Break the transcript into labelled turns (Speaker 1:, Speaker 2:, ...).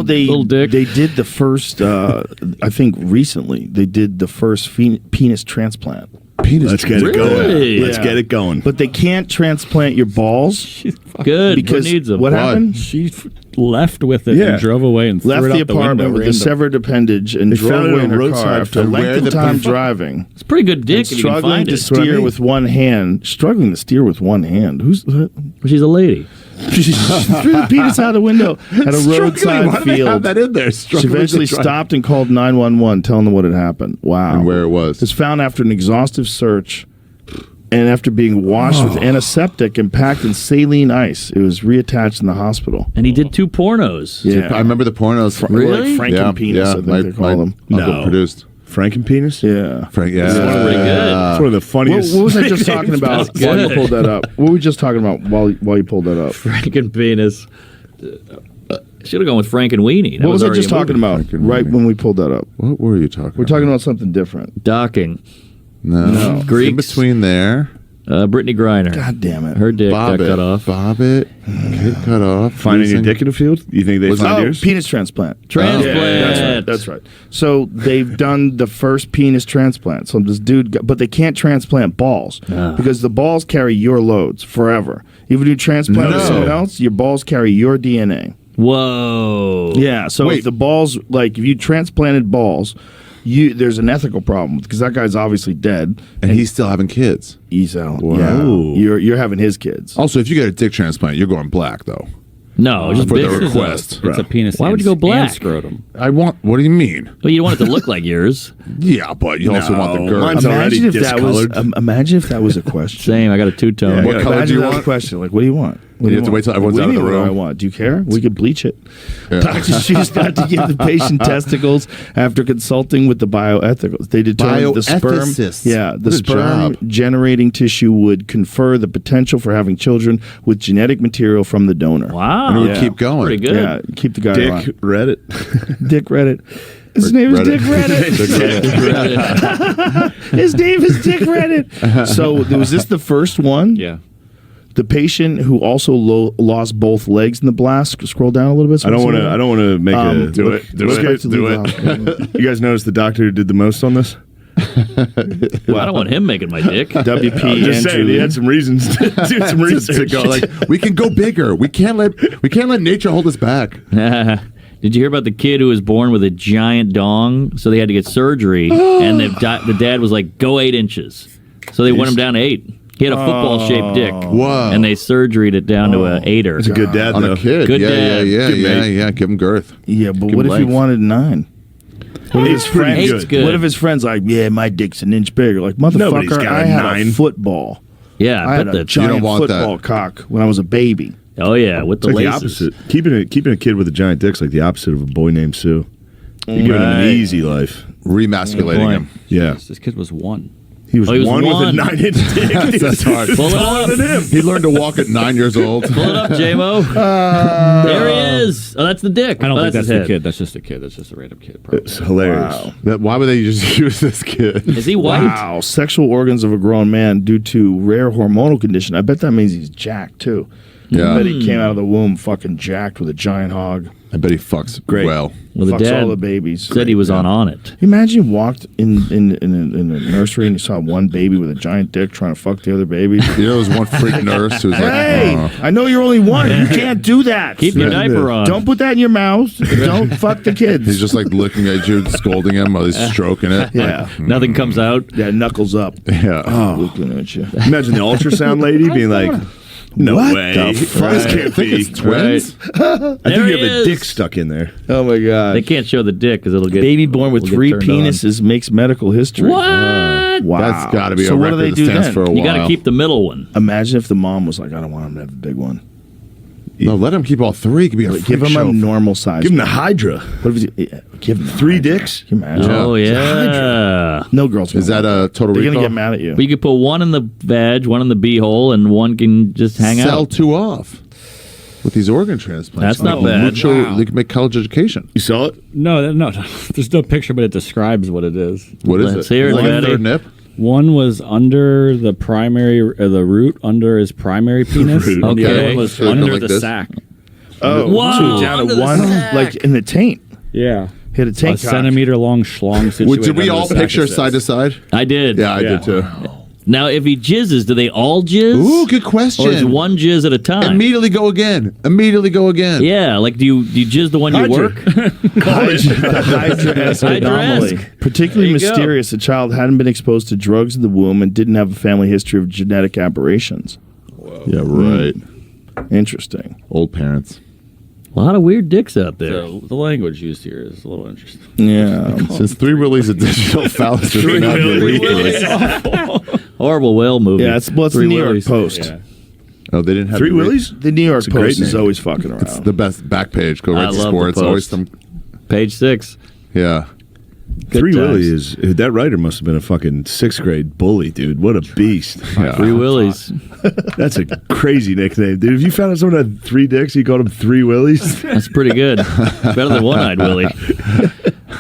Speaker 1: little dick.
Speaker 2: They did the first. I think recently they did the first penis transplant.
Speaker 3: Let's get it going.
Speaker 1: Really?
Speaker 3: Let's get it going.
Speaker 2: But they can't transplant your balls.
Speaker 1: Good.
Speaker 2: Because
Speaker 1: Who needs them?
Speaker 2: what happened?
Speaker 4: She left with it
Speaker 3: Yeah.
Speaker 4: and drove away and
Speaker 2: Left
Speaker 4: threw it
Speaker 2: the
Speaker 4: out the window.
Speaker 2: apartment with the severed appendage and
Speaker 3: They
Speaker 2: drove
Speaker 3: found it
Speaker 2: away
Speaker 3: on
Speaker 2: in
Speaker 3: a
Speaker 2: her
Speaker 3: roadside
Speaker 2: car after a
Speaker 3: where
Speaker 2: length of
Speaker 3: the
Speaker 2: time
Speaker 3: people-
Speaker 2: driving.
Speaker 1: It's a pretty good dick
Speaker 2: And
Speaker 1: if you can
Speaker 2: struggling
Speaker 1: find
Speaker 2: to
Speaker 1: it.
Speaker 2: steer with one hand. Struggling to steer with one hand. Who's that?
Speaker 1: She's a lady.
Speaker 2: She threw the penis out the window at a roadside
Speaker 3: Why do they have
Speaker 2: field.
Speaker 3: that in there?
Speaker 2: She
Speaker 3: Struggling
Speaker 2: eventually
Speaker 3: to drive.
Speaker 2: stopped and called 911, telling them what had happened. Wow.
Speaker 3: And where it was.
Speaker 2: It's found after an exhaustive search and after being washed with antiseptic and packed in saline ice. It was reattached in the hospital.
Speaker 1: And he did 2 pornos.
Speaker 2: Yeah.
Speaker 3: I remember the pornos.
Speaker 1: Really?
Speaker 2: Like Frankenpenis, I think they call them.
Speaker 3: Uncle
Speaker 4: No.
Speaker 3: produced.
Speaker 2: Frankenpenis? Yeah.
Speaker 3: Frank, yeah.
Speaker 1: Pretty good.
Speaker 3: Uh,
Speaker 2: It's one of the funniest. What was I just talking about
Speaker 1: That's
Speaker 2: while you
Speaker 1: good.
Speaker 2: pulled that up? What were we just talking about while you pulled that up?
Speaker 1: Frankenpenis. Should have gone with Frank and Weenie. That
Speaker 2: What was I
Speaker 1: already
Speaker 2: just
Speaker 1: a
Speaker 2: talking
Speaker 1: movie.
Speaker 2: about right when we pulled that up?
Speaker 3: What were you talking
Speaker 2: We're talking about something different.
Speaker 1: Docking.
Speaker 3: No.
Speaker 1: Greeks.
Speaker 3: In between there.
Speaker 1: Brittany Griner.
Speaker 2: God damn it.
Speaker 1: Her dick got cut off.
Speaker 3: Bob it. Get cut off.
Speaker 5: Finding your dick in the field? You think they find yours?
Speaker 2: Penis transplant.
Speaker 1: Transplant.
Speaker 2: Yeah, that's right. So they've done the first penis transplant. So this dude, but they can't transplant balls because the balls carry your loads forever. Even if you transplant with someone else, your balls carry your DNA.
Speaker 1: Whoa.
Speaker 2: Yeah. So if the balls, like if you transplanted balls, there's an ethical problem because that guy's obviously dead
Speaker 3: And he's still having kids.
Speaker 2: he's out.
Speaker 3: Wow.
Speaker 2: Yeah. You're having his kids.
Speaker 3: Also, if you get a dick transplant, you're going black, though.
Speaker 1: No, just
Speaker 3: For the
Speaker 1: bigger.
Speaker 3: request.
Speaker 4: It's a penis.
Speaker 1: Why would you go
Speaker 4: and
Speaker 1: black?
Speaker 4: scrotum.
Speaker 3: What do you mean?
Speaker 1: Well, you don't want it to look like yours.
Speaker 3: Yeah, but you also want the
Speaker 5: No,
Speaker 3: girth.
Speaker 5: mine's already
Speaker 2: Imagine if that was.
Speaker 5: discolored.
Speaker 2: Imagine if that was a question.
Speaker 1: Same. I got a 2-tone.
Speaker 3: What color
Speaker 2: Imagine
Speaker 3: do you
Speaker 2: that was
Speaker 3: want?
Speaker 2: a question. Like, what do you want? What do
Speaker 3: You have to wait till everyone's
Speaker 2: What do
Speaker 3: out
Speaker 2: you
Speaker 3: of the
Speaker 2: mean, what do
Speaker 3: room?
Speaker 2: I want? Do you care? We could bleach it.
Speaker 3: Yeah.
Speaker 2: Doctors choose not to give the patient testicles after consulting with the bioethicals. They determined the sperm.
Speaker 3: Bioethicists.
Speaker 2: Yeah, the
Speaker 3: What a
Speaker 2: sperm
Speaker 3: job.
Speaker 2: generating tissue would confer the potential for having children with genetic material from the donor.
Speaker 1: Wow.
Speaker 3: And it would
Speaker 2: Yeah.
Speaker 3: keep going.
Speaker 1: Pretty good.
Speaker 2: Yeah, keep the guy
Speaker 5: Dick
Speaker 2: alive.
Speaker 5: Reddit.
Speaker 2: Dick Reddit. His name is Dick
Speaker 3: Reddit.
Speaker 2: Reddit. His name is Dick Reddit. So was this the first one?
Speaker 4: Yeah.
Speaker 2: The patient who also lost both legs in the blast. Scroll down a little bit.
Speaker 5: I don't want to make a
Speaker 3: do it. Do it.
Speaker 5: You guys notice the doctor who did the most on this?
Speaker 1: Well, I don't want him making my dick.
Speaker 2: WP
Speaker 5: I'm just saying
Speaker 2: Andrew.
Speaker 5: he had some reasons to do some
Speaker 3: To
Speaker 5: research.
Speaker 3: go, like, we can go bigger. We can't let nature hold us back.
Speaker 1: Did you hear about the kid who was born with a giant dong? So they had to get surgery, and the dad was like, "Go 8 inches." So they went him down to 8. He had a football-shaped dick.
Speaker 3: Whoa.
Speaker 1: And they surgeryed it down to a 8er.
Speaker 5: He's a good dad,
Speaker 3: On
Speaker 5: though.
Speaker 3: a kid.
Speaker 1: Good
Speaker 3: yeah,
Speaker 1: dad.
Speaker 3: yeah,
Speaker 5: Good mate.
Speaker 3: yeah. Give him girth.
Speaker 2: Yeah, but
Speaker 1: Give
Speaker 2: what if he
Speaker 1: legs.
Speaker 2: wanted 9? What if
Speaker 5: It's pretty
Speaker 1: Eight's
Speaker 5: good.
Speaker 1: good.
Speaker 2: What if his friend's like, yeah, my dick's an inch bigger? Like,
Speaker 5: Nobody's
Speaker 2: motherfucker,
Speaker 5: got
Speaker 2: I
Speaker 5: a
Speaker 2: had
Speaker 5: 9.
Speaker 2: a football.
Speaker 1: Yeah,
Speaker 2: I
Speaker 1: I
Speaker 2: had
Speaker 1: bet
Speaker 2: a
Speaker 1: the.
Speaker 2: giant
Speaker 3: want
Speaker 2: football
Speaker 3: that.
Speaker 2: cock when I was a baby.
Speaker 1: Oh yeah, with the
Speaker 5: It's like the
Speaker 1: laces.
Speaker 5: opposite. Keeping a kid with a giant dick's like the opposite of a boy named Sue. You're giving him an
Speaker 1: Right.
Speaker 5: easy life.
Speaker 3: Remasculating him.
Speaker 5: Yeah.
Speaker 4: This kid was 1.
Speaker 5: He was,
Speaker 1: Oh, he was
Speaker 5: one with a
Speaker 1: one.
Speaker 5: 9-inch dick.
Speaker 3: That's hard.
Speaker 1: Pull it up.
Speaker 3: He learned to walk at 9 years old.
Speaker 1: Pull it up, J-Mo. There he is. Oh, that's the dick.
Speaker 4: I don't
Speaker 1: Oh,
Speaker 4: think that's
Speaker 1: his
Speaker 4: the
Speaker 1: head.
Speaker 4: kid. That's just a kid. That's just a random kid. Probably.
Speaker 5: It's hilarious.
Speaker 3: Why would they just use this kid?
Speaker 1: Is he white?
Speaker 2: Wow, sexual organs of a grown man due to rare hormonal condition. I bet that means he's jacked too.
Speaker 3: Yeah.
Speaker 2: I bet he came out of the womb fucking jacked with a giant hog.
Speaker 3: I bet he fucks
Speaker 2: Great.
Speaker 3: well.
Speaker 1: Well, the
Speaker 2: Fucks
Speaker 1: dad
Speaker 2: all the babies.
Speaker 1: said he was on it.
Speaker 2: Imagine you walked in a nursery and you saw one baby with a giant dick trying to fuck the other babies.
Speaker 3: You know, there was one freak nurse who was like,
Speaker 2: Hey, I know you're only one. You can't do that.
Speaker 1: Keep your diaper on.
Speaker 2: Don't put that in your mouth. Don't fuck the kids.
Speaker 3: he's just like looking at you, scolding him while he's stroking it.
Speaker 2: yeah.
Speaker 1: Nothing comes out.
Speaker 2: Yeah, knuckles up.
Speaker 3: Yeah.
Speaker 2: Looking at you.
Speaker 5: Imagine the ultrasound lady being like, no
Speaker 2: What
Speaker 5: way.
Speaker 2: the fuck?
Speaker 5: This
Speaker 3: I
Speaker 5: can't
Speaker 3: think
Speaker 5: be.
Speaker 3: it's twins.
Speaker 5: I think
Speaker 1: There
Speaker 5: you
Speaker 1: he
Speaker 5: have a
Speaker 1: is.
Speaker 5: dick stuck in there.
Speaker 2: Oh my god.
Speaker 1: They can't show the dick because it'll get
Speaker 2: Baby born with
Speaker 1: will get
Speaker 2: 3
Speaker 1: turned on.
Speaker 2: penises makes medical history.
Speaker 1: What?
Speaker 2: Wow.
Speaker 3: That's got to be
Speaker 2: So
Speaker 3: a
Speaker 2: what do
Speaker 3: record
Speaker 2: they
Speaker 3: that
Speaker 2: do
Speaker 3: stands
Speaker 2: then?
Speaker 3: for a while.
Speaker 1: You got to keep the middle one.
Speaker 2: Imagine if the mom was like, I don't want him to have the big one.
Speaker 3: No, let him keep all 3. It could be a
Speaker 2: Like,
Speaker 3: freak
Speaker 2: give him
Speaker 3: show.
Speaker 2: a normal size.
Speaker 5: Give him the Hydra.
Speaker 2: What if he's, give him the
Speaker 5: 3
Speaker 2: Hydra.
Speaker 5: dicks?
Speaker 2: Can you imagine?
Speaker 1: Oh yeah.
Speaker 2: No girls.
Speaker 3: Is that a total
Speaker 2: They're
Speaker 3: recall?
Speaker 2: gonna get mad at you.
Speaker 1: But you could put one in the vag, one in the beehole, and one can just hang
Speaker 3: Sell
Speaker 1: out.
Speaker 3: 2 off with these organ transplants.
Speaker 1: That's not bad.
Speaker 3: They can make college education.
Speaker 5: You saw it?
Speaker 4: No. There's no picture, but it describes what it is.
Speaker 3: What is
Speaker 1: Let's
Speaker 3: it?
Speaker 1: hear it,
Speaker 3: Like a
Speaker 1: Daddy.
Speaker 3: third nip?
Speaker 4: One was under the primary, the root under his primary penis.
Speaker 5: Root.
Speaker 4: And the
Speaker 1: Okay.
Speaker 4: other one was
Speaker 3: So it
Speaker 4: under
Speaker 3: like
Speaker 4: the
Speaker 3: this?
Speaker 4: sac.
Speaker 2: Oh,
Speaker 1: Whoa,
Speaker 2: down
Speaker 1: under
Speaker 2: to
Speaker 1: the
Speaker 2: one,
Speaker 1: sack.
Speaker 2: like in the taint.
Speaker 4: Yeah.
Speaker 2: Hit a
Speaker 4: A
Speaker 2: taint cock.
Speaker 4: centimeter long schlong situated.
Speaker 3: Did we
Speaker 4: under
Speaker 3: all
Speaker 4: the sack,
Speaker 3: picture
Speaker 4: it says.
Speaker 3: side to side?
Speaker 1: I did.
Speaker 3: Yeah, I
Speaker 4: Yeah.
Speaker 3: did too.
Speaker 1: Now, if he jizzes, do they all jizz?
Speaker 3: Ooh, good question.
Speaker 1: Or is one jizz at a time?
Speaker 3: Immediately go again. Immediately go again.
Speaker 1: Yeah, like do you jizz the one you
Speaker 2: Hydra.
Speaker 1: work?
Speaker 2: The Hydra-esque anomaly.
Speaker 1: Hydra-esque.
Speaker 2: Particularly
Speaker 1: There you go.
Speaker 2: mysterious, the child hadn't been exposed to drugs in the womb and didn't have a family history of genetic aberrations.
Speaker 3: Yeah, right.
Speaker 2: Interesting.
Speaker 3: Old parents.
Speaker 1: A lot of weird dicks out there.
Speaker 4: So the language used here is a little interesting.
Speaker 2: Yeah.
Speaker 3: Since Three Willies a digital fallacy,
Speaker 1: Three
Speaker 3: not
Speaker 1: Willies.
Speaker 3: delete.
Speaker 1: Horrible whale movie.
Speaker 2: Yeah, it's the
Speaker 1: Three
Speaker 2: New York
Speaker 1: Willies.
Speaker 2: Post.
Speaker 4: Yeah.
Speaker 3: Oh, they didn't have
Speaker 2: Three
Speaker 3: to read-
Speaker 2: Willies? The New York
Speaker 5: It's a great
Speaker 2: Post is
Speaker 5: name.
Speaker 2: always fucking around.
Speaker 3: It's the best back page. Go
Speaker 1: I
Speaker 3: right to
Speaker 1: love the
Speaker 3: sports. Always
Speaker 1: Post.
Speaker 3: some.
Speaker 1: Page 6.
Speaker 3: Yeah.
Speaker 1: Good
Speaker 5: Three
Speaker 1: times.
Speaker 5: Willie is that writer must have been a fucking 6th grade bully, dude. What a beast!
Speaker 3: Yeah.
Speaker 1: Three Willies.
Speaker 5: That's a crazy nickname, dude. If you found out someone had 3 dicks, you called him Three Willies.
Speaker 1: That's pretty good. Better than One-Eyed Willie.